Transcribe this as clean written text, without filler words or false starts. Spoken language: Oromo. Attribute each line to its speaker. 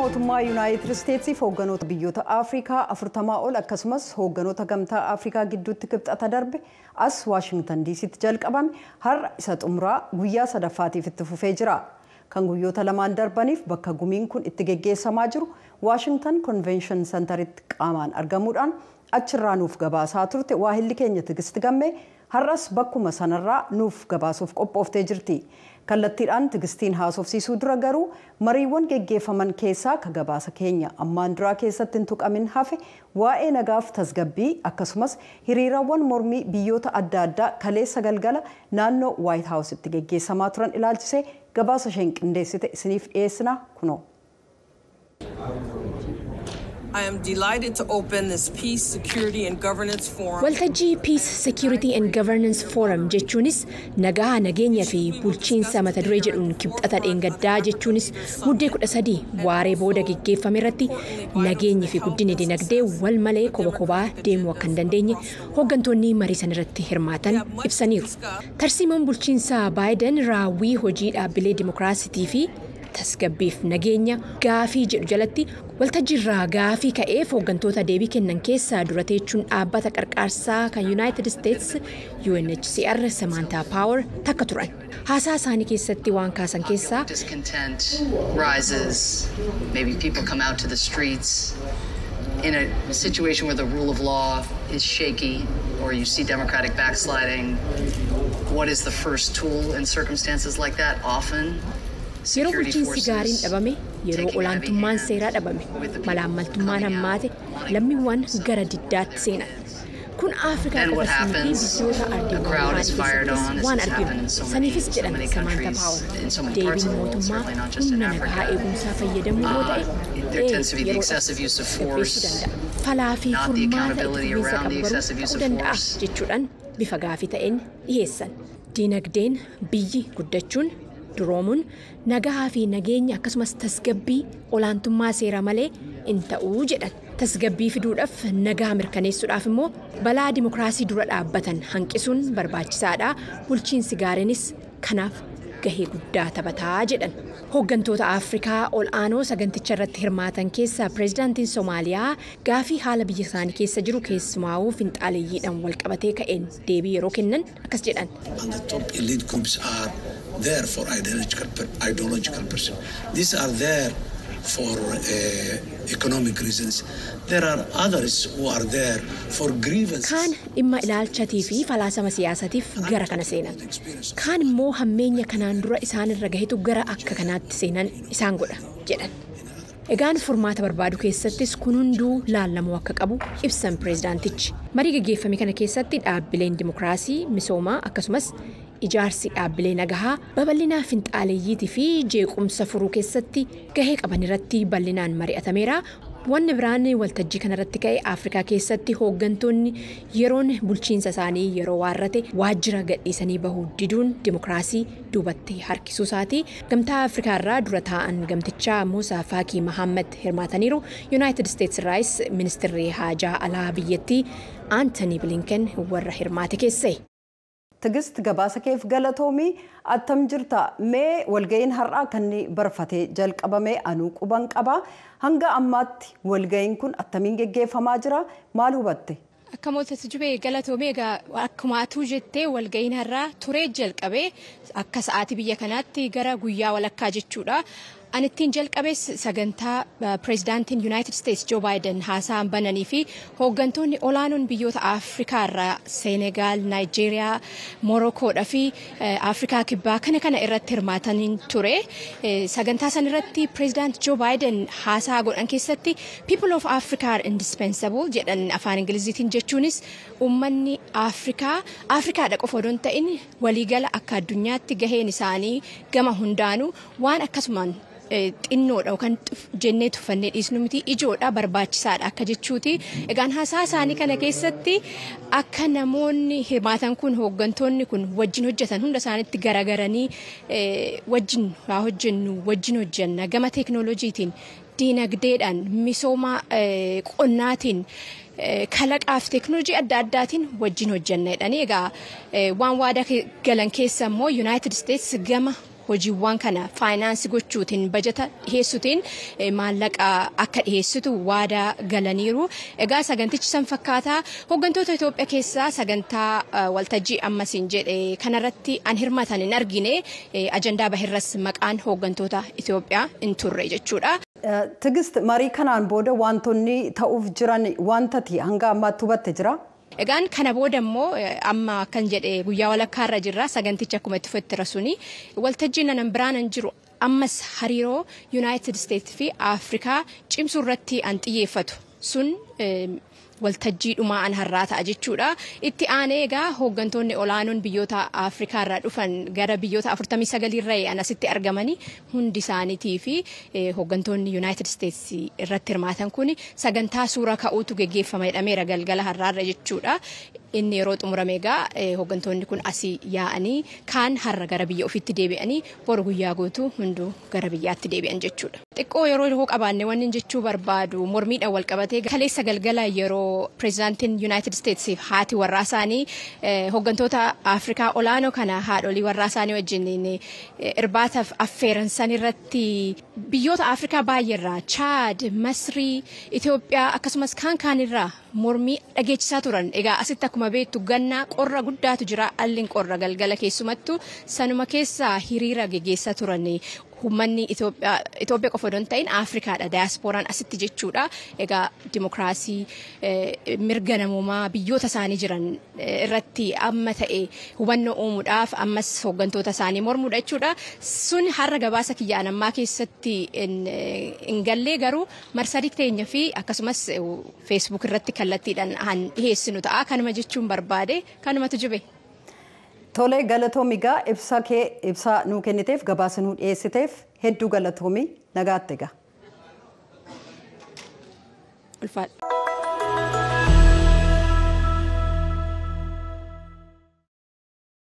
Speaker 1: mootummaa Yuunaayitid Isteetsiif hoogganoota biyyoota Afrikaa 40 ol akkasumas hoogganoota gamtaa Afrikaa gidduutti kibxata darbe as Waashingtan DC'tti jalqabame har'a isa xumuraa guyyaa sadaffaatiif itti fufee jira. Kan guyyoota lamaan darbaniif bakka gumiin kun itti geggeessamaa jiru Washington Convention Centeritti qaamaan argamuudhaan achirraa nuuf gabaasaa turte waahilli keenya Tigisti Gammee har'as bakkuma sanarraa nuuf gabaasuuf qophooftee jirti. Kallattiidhaan Tigistiin haasofsiisuu dura garuu mariiwwan geggeeffaman keessaa ka gabaasa keenya ammaan duraa keessatti hin tuqamin hafe waa'ee nagaaf tasgabbii akkasumas hiriirawwan mormii biyyoota adda addaa kaleessa galgala naannoo White House'tti geggeessamaa turan ilaalchisee gabaasa isheen qindeessite isiniif dhiyeessina kunoo.
Speaker 2: I am delighted to open this Peace, Security and Governance Forum.
Speaker 3: Waltajjii Peace, Security and Governance Forum jechuunis nagaa nageenya fi bulchiinsa mata duree jedhuun kibxata dheengaddaa jechuunis muddee 13 waaree booda geggeeffame irratti nageenyi fi guddinni dinagdee wal malee kophaa deemuu akka hin dandeenye hooggantoonni marii san irratti hirmaatan ibsaniiru. Tarsiimoon bulchiinsa Baayiden raawwii hojii dhaabbilee dimokiraasitii fi tasgabbiif nageenya gaafii jedhu jalatti waltajjiirraa gaafii ka'eef hooggantoota deebii kennan keessaa dura teechuun dhaabbata qarqaarsaa kan United States UNHCR Samantha Power takka turan. Haasaa isaanii keessatti waan kaasan keessaa
Speaker 4: discontent rises, maybe people come out to the streets in a situation where the rule of law is shaky or you see democratic backsliding. What is the first tool in circumstances like that? Often
Speaker 3: yeroo bulchiinsi gaariin dhabame yeroo olaantummaan seeraa dhabame malaammaltummaan hammaate lammiiwwan gara diddaatti seenan. Kun Afrikaa qofatti biyyoota ardii waan arginu saniifis jedhan Samantha Power deebiin mootummaa humna nagaa eegumsaa fayyadamuu yoo ta'e yeroo dhipheessuu danda'a. Falaa fi furmaata itti fufiinsa qabu ta'uu danda'a jechuudhaan bifa gaafii ta'een dhiyeessan. Dinagdeen biyyi guddachuun duroomuun nagaa fi nageenya akkasumas tasgabbii olaantummaa seeraa malee hin ta'uu jedhan. Tasgabbii fiduudhaaf nagaa mirkaneessuudhaaf immoo balaa dimokiraasii dura dhaabbatan hanqisuun barbaachisaadha. Bulchiinsi gaariinis kanaaf gahee guddaa taphataa jedhan. Hooggantoota Afrikaa ol aanoo saganticha irratti hirmaatan keessaa pireezidaantiin Soomaaliyaa gaafii haala biyya isaanii keessa jiru keessumaa'uu finxaaleeyyiidhaan wal qabatee ka'een deebii yeroo kennan akkas jedhan.
Speaker 5: There for ideological person. These are there for economic reasons. There are others who are there for grievances.
Speaker 3: Kaan dhimma ilaalchatii fi falaasama siyaasatiif gara kana seenan. Kaan immoo hammeenya kanaan dura isaan irra gahetu gara akka kanaatti seenan isaan godha jedhan. Egaan furmaata barbaadu keessattis kun hunduu laallamuu akka qabu ibsan pireezidaantichi. Marii gaggeeffame kana keessatti dhaabbileen dimokiraasii, misoomaa akkasumas ijaarsi dhaabbilee nagahaa babal'inaa finxaaleeyyiitii fi jeequmsa furuu keessatti gahee qaban irratti bal'inaan mari'atameera. Wanni biraan waltajjii kanarratti ka'e Afrikaa keessatti hooggantoonni yeroon bulchiinsa isaanii yeroo waarrate waajjira gadhiisanii bahuu diduun dimokiraasii duubatti harkisuu isaati. Gamtaa Afrikaa irraa dura taa'an gamtichaa Muusaa Faakii Mahammad hirmaataniiru. United States irraas ministeerri haajaa alaa biyyattii Antony Blinken warra hirmaate keessaa.
Speaker 1: Tigist gabaasa keef galatoomii attam jirta mee walga'iin har'aa kan barfatee jalqabame anuu quban qaba hanga ammaatti walga'iin kun attamiin geggeeffamaa jira maal hubatte?
Speaker 3: Akka mootatti jubee galatoomee egaa akkuma atuu jettee walga'iin har'aa turee jalqabee akka sa'aatii biyya kanaatti gara guyyaa walakkaa jechuudha. Anittiin jalqabees sagantaa pireezidaantiin United States Joe Biden haasaan bananii fi hooggantoonni olaanoon biyyoota Afrikaa irraa Senegaal, Naayijeeriyaa, Morokkoodhaa fi Afrikaa kibbaa kana irratti hirmaatanii ture. Sagantaa san irratti pireezidaant Joe Biden haasaa godhan keessatti People of Africa are indispensable jedhan afaan Ingiliziitiin jechuunis uummanni Afrikaadha qofa odoo hin ta'in waliigala akka addunyaatti gaheen isaanii gama hundaanuu waan akkasumaan xinnoodha yookaan jennee tuffannee dhiisnu miti ijoodha barbaachisaadha akka jechuuti. Egaan haasaa isaanii kana keessatti akka namoonni hirmaatan kun hooggantoonni kun wajjin hojjetan hunda isaaniitti garagaranii wajjin haa hojjennu wajjin hojjenna gama teeknooloojiitiin diinagdeedhaan misooma qonnaatiin kalaqaaf teeknooloojii adda addaatiin wajjin hojjenna jedhanii egaa waan waadaa galan keessa immoo United States gama hojiiwwan kana faayinaansii gochuutiin bajeta dhiyeessuutiin maallaqa akka dhiyeessitu waadaa galaniiru. Egaa sagantichi san fakkaataa hooggantoota Itoophiyaa keessaa sagantaa waltajjii ammasiin jedhe kanarratti an hirmatan hin argine ajandaa bahirras maqaan hooggantoota Itoophiyaa hin turre jechuudha.
Speaker 1: Tigist marii kanaan booda wantoonni ta'uuf jiran wantati hanga ammaatti hubatte jira?
Speaker 3: Egaan kana booda immoo amma kan jedhe guyyaa walakkaarra jirra saganticha akkuma itti fudhatte rasuni waltajjiin nan biraan hin jiru ammas hariiroo United States fi Afrikaa cimsuu irratti an xiyyeeffatu sun waltajjii dhumaa an har'aa ta'a jechuudha. Itti aanee egaa hooggantoonni olaanoon biyyoota Afrikaa irraa dhufan gara biyyoota 49 irraa asitti argamanii hundi isaaniitii fi hooggantoonni United States irratti hirmaatan kun sagantaa suura ka'uutu geggeeffama jedhameera galgala har'aarra jechuudha. Inni yeroo xumurame egaa hooggantoonni kun asii yaa'anii kaan har'a gara biyya ofiitti deebi'anii boru guyyaa guutuu hunduu gara biyyaatti deebi'an jechuudha. Xiqqoo yeroo qabaanne wanni jechuu barbaadu mormiidhaan wal qabatee kaleessa galgala yeroo pireezidaantiin United States haati warraa isaanii hooggantoota Afrikaa olaanoo kana haadholii warraa isaanii wajjin irbaataaf affeeransan irratti biyyoota Afrikaa baay'eerraa Chad, Masrii, Itoophiyaa akkasumas kaan irraa mormii dhageessisaa turan. Egaa asitti akkuma beektu gannaa qorra guddaatu jira alliin qorra galgala keessumattu sanuma keessaa hiriira geggeessaa turan. Uummanni Itoophiyaa qofa osoo hin ta'in Afrikaadha daayaaspooraan asitti jechuudha. Egaa dimokiraasii mirga namummaa biyyoota isaanii jiran irratti amma ta'e hubannoo uumuudhaaf ammas hooggantoota isaanii mormuudha jechuudha. Sun har'a gabaasa kiyyaan ammaa keessatti hin gallee garuu marsarii teenya fi akkasumas Facebook irratti kallattiidhaan dhiyeessinu ta'a. Kanuma jechuun barbaade kanumatu jibe.
Speaker 1: Tole galatoomi gaa ibsa nuu kenniteef gabaasa nuu dhiyeessiteef hedduu galatoomi nagaatti gaa.
Speaker 3: Ulfaadha.